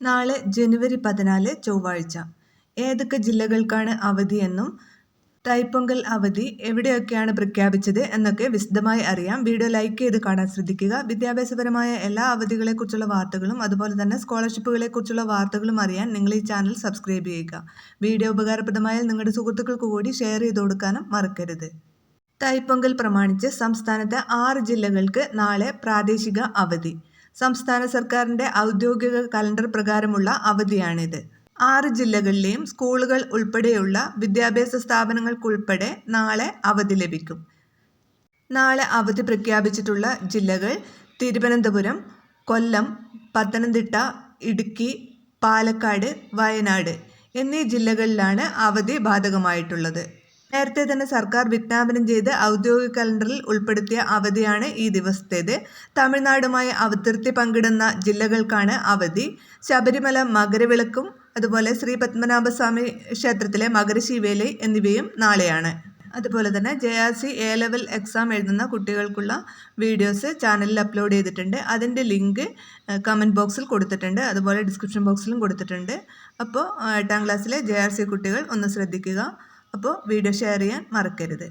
നാളെ ജനുവരി 14 ചൊവ്വാഴ്ച. ഏതൊക്കെ ജില്ലകൾക്കാണ് അവധിയെന്നും തൈപ്പൊങ്കൽ അവധി എവിടെയൊക്കെയാണ് പ്രഖ്യാപിച്ചത് എന്നൊക്കെ വിശദമായി അറിയാം. വീഡിയോ ലൈക്ക് ചെയ്ത് കാണാൻ ശ്രദ്ധിക്കുക. വിദ്യാഭ്യാസപരമായ എല്ലാ അവധികളെക്കുറിച്ചുള്ള വാർത്തകളും അതുപോലെ തന്നെ സ്കോളർഷിപ്പുകളെക്കുറിച്ചുള്ള വാർത്തകളും അറിയാൻ നിങ്ങൾ ഈ ചാനൽ സബ്സ്ക്രൈബ് ചെയ്യുക. വീഡിയോ ഉപകാരപ്രദമായാൽ നിങ്ങളുടെ സുഹൃത്തുക്കൾക്ക് കൂടി ഷെയർ ചെയ്ത് കൊടുക്കാനും മറക്കരുത്. തൈപ്പൊങ്കൽ പ്രമാണിച്ച് സംസ്ഥാനത്തെ 6 ജില്ലകൾക്ക് നാളെ പ്രാദേശിക അവധി. സംസ്ഥാന സർക്കാരിൻ്റെ ഔദ്യോഗിക കലണ്ടർ പ്രകാരമുള്ള അവധിയാണിത്. 6 ജില്ലകളിലെയും സ്കൂളുകൾ ഉൾപ്പെടെയുള്ള വിദ്യാഭ്യാസ സ്ഥാപനങ്ങൾക്കുൾപ്പെടെ നാളെ അവധി ലഭിക്കും. നാളെ അവധി പ്രഖ്യാപിച്ചിട്ടുള്ള ജില്ലകൾ തിരുവനന്തപുരം, കൊല്ലം, പത്തനംതിട്ട, ഇടുക്കി, പാലക്കാട്, വയനാട് എന്നീ ജില്ലകളിലാണ് അവധി ബാധകമായിട്ടുള്ളത്. നേരത്തെ തന്നെ സർക്കാർ വിജ്ഞാപനം ചെയ്ത് ഔദ്യോഗിക കലണ്ടറിൽ ഉൾപ്പെടുത്തിയ അവധിയാണ് ഈ ദിവസത്തേത്. തമിഴ്നാടുമായി അതിർത്തി പങ്കിടുന്ന ജില്ലകൾക്കാണ് അവധി. ശബരിമല മകരവിളക്കും അതുപോലെ ശ്രീ പത്മനാഭസ്വാമി ക്ഷേത്രത്തിലെ മകരശീവേലി എന്നിവയും നാളെയാണ്. അതുപോലെ തന്നെ JRC A ലെവൽ എക്സാം എഴുതുന്ന കുട്ടികൾക്കുള്ള വീഡിയോസ് ചാനലിൽ അപ്ലോഡ് ചെയ്തിട്ടുണ്ട്. അതിൻ്റെ ലിങ്ക് കമൻറ്റ് ബോക്സിൽ കൊടുത്തിട്ടുണ്ട്, അതുപോലെ ഡിസ്ക്രിപ്ഷൻ ബോക്സിലും കൊടുത്തിട്ടുണ്ട്. അപ്പോൾ 8ാം ക്ലാസ്സിലെ JRC കുട്ടികൾ ഒന്ന് ശ്രദ്ധിക്കുക. അപ്പോൾ വീഡിയോ ഷെയർ ചെയ്യാൻ മറക്കരുത്.